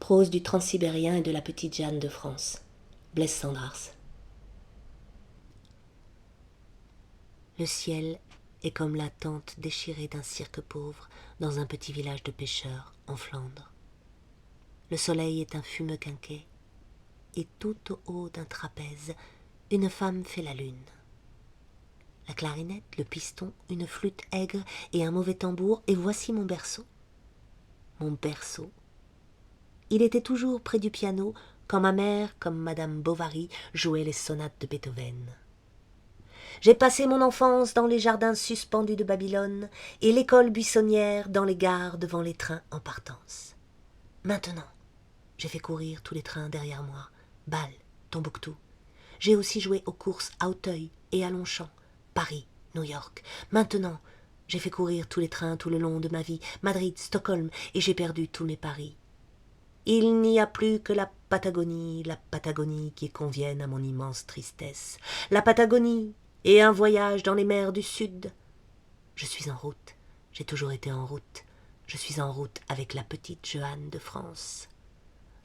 prose du Transsibérien et de la petite Jeanne de France. Blaise Cendrars. Le ciel est comme la tente déchirée d'un cirque pauvre dans un petit village de pêcheurs en Flandre. Le soleil est un fumeux quinquet, et tout au haut d'un trapèze, une femme fait la lune. La clarinette, le piston, une flûte aigre et un mauvais tambour, et voici mon berceau. Mon berceau. Il était toujours près du piano quand ma mère, comme Madame Bovary, jouait les sonates de Beethoven. J'ai passé mon enfance dans les jardins suspendus de Babylone et l'école buissonnière dans les gares devant les trains en partance. Maintenant, j'ai fait courir tous les trains derrière moi. Bâle, Tombouctou. J'ai aussi joué aux courses à Auteuil et à Longchamp, Paris, New York. Maintenant, j'ai fait courir tous les trains tout le long de ma vie, Madrid, Stockholm, et j'ai perdu tous mes paris. Il n'y a plus que la Patagonie qui convienne à mon immense tristesse. La Patagonie et un voyage dans les mers du Sud. Je suis en route, j'ai toujours été en route. Je suis en route avec la petite Jeanne de France.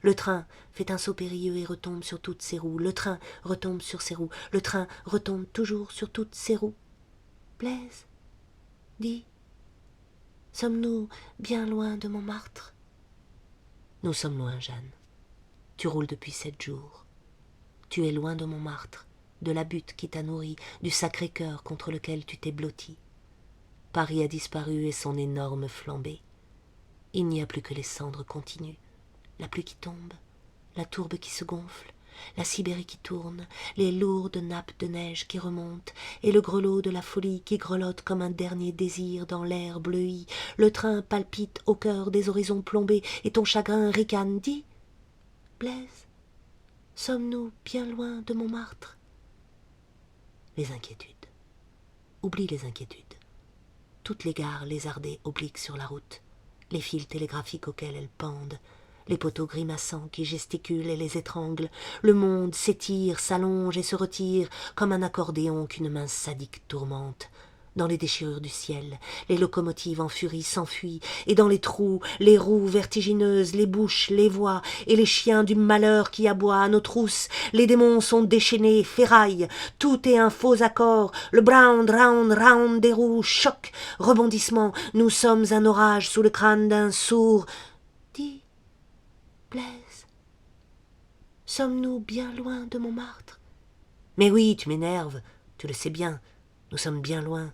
Le train fait un saut périlleux et retombe sur toutes ses roues. Le train retombe sur ses roues. Le train retombe toujours sur toutes ses roues. Blaise, dis, sommes-nous bien loin de Montmartre? Nous sommes loin, Jeanne. Tu roules depuis 7 jours. Tu es loin de Montmartre, de la butte qui t'a nourri, du Sacré-Cœur contre lequel tu t'es blotti. Paris a disparu et son énorme flambée. Il n'y a plus que les cendres continues. La pluie qui tombe, la tourbe qui se gonfle, la Sibérie qui tourne, les lourdes nappes de neige qui remontent, et le grelot de la folie qui grelotte comme un dernier désir dans l'air bleui. Le train palpite au cœur des horizons plombés, et ton chagrin ricane. Dis, Blaise, sommes-nous bien loin de Montmartre? Les inquiétudes. Oublie les inquiétudes. Toutes les gares lézardées obliques sur la route, les fils télégraphiques auxquels elles pendent, les poteaux grimaçants qui gesticulent et les étranglent, le monde s'étire, s'allonge et se retire comme un accordéon qu'une main sadique tourmente. Dans les déchirures du ciel, les locomotives en furie s'enfuient, et dans les trous, les roues vertigineuses, les bouches, les voix, et les chiens du malheur qui aboient à nos trousses, les démons sont déchaînés, ferraillent, tout est un faux accord, le round, round, round des roues, choc, rebondissement, nous sommes un orage sous le crâne d'un sourd. Dis, Blaise, sommes-nous bien loin de Montmartre? Mais oui, tu m'énerves, tu le sais bien, nous sommes bien loin.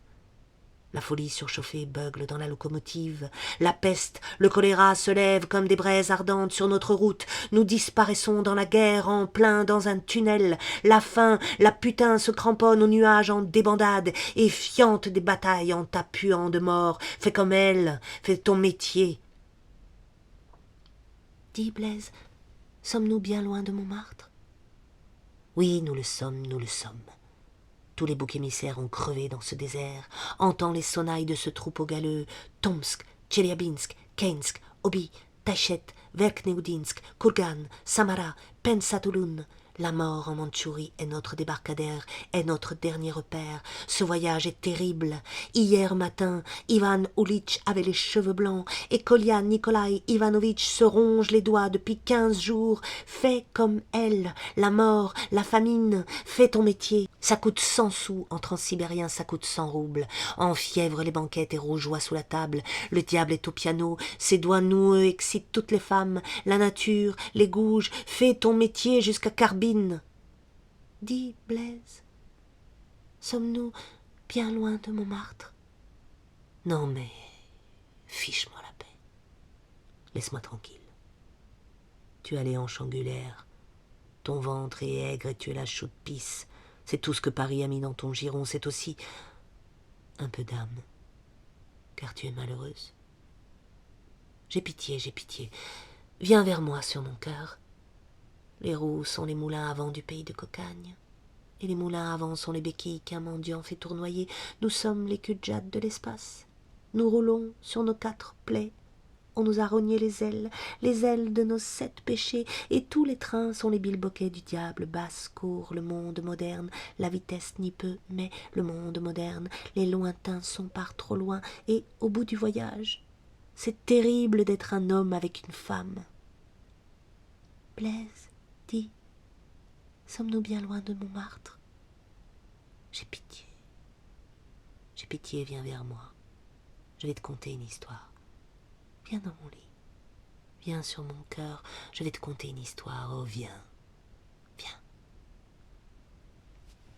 La folie surchauffée beugle dans la locomotive. La peste, le choléra se lèvent comme des braises ardentes sur notre route. Nous disparaissons dans la guerre en plein dans un tunnel. La faim, la putain se cramponne aux nuages en débandade et fiante des batailles en t'appuant de mort. Fais comme elle, fais ton métier. Dis, Blaise, sommes-nous bien loin de Montmartre? Oui, nous le sommes, nous le sommes. Tous les boucs émissaires ont crevé dans ce désert. Entends les sonnailles de ce troupeau galeux. Tomsk, Tcheliabinsk, Kainsk, Obi, Taichet, Verkneudinsk, Kurgan, Samara, Pensatulun. La mort en Mandchourie est notre débarcadère, est notre dernier repère. Ce voyage est terrible. Hier matin, Ivan Oulitch avait les cheveux blancs et Kolya Nikolai Ivanovitch se ronge les doigts depuis 15 jours. Fais comme elle, la mort, la famine, fais ton métier. Ça coûte 100 sous, en transsibérien ça coûte 100 roubles. En fièvre les banquettes et rougeois sous la table. Le diable est au piano, ses doigts noueux excitent toutes les femmes. La nature, les gouges, fais ton métier jusqu'à Carbine. Dis, Blaise, sommes-nous bien loin de Montmartre? Non mais, fiche-moi la paix. Laisse-moi tranquille. Tu as les hanches angulaires, ton ventre est aigre et tu es la chaude pisse. C'est tout ce que Paris a mis dans ton giron, c'est aussi un peu d'âme, car tu es malheureuse. J'ai pitié, j'ai pitié. Viens vers moi sur mon cœur. Les roues sont les moulins à vent du pays de Cocagne, et les moulins à vent sont les béquilles qu'un mendiant fait tournoyer. Nous sommes les cul-de-jatte de l'espace. Nous roulons sur nos 4 plaies. On nous a rogné les ailes de nos 7 péchés, et tous les trains sont les bilboquets du diable. Basse court le monde moderne, la vitesse n'y peut, mais le monde moderne, les lointains sont par trop loin, et au bout du voyage, c'est terrible d'être un homme avec une femme. Blaise, dis, sommes-nous bien loin de Montmartre? J'ai pitié. J'ai pitié, viens vers moi. Je vais te conter une histoire. Viens dans mon lit. Viens sur mon cœur, je vais te conter une histoire, oh viens.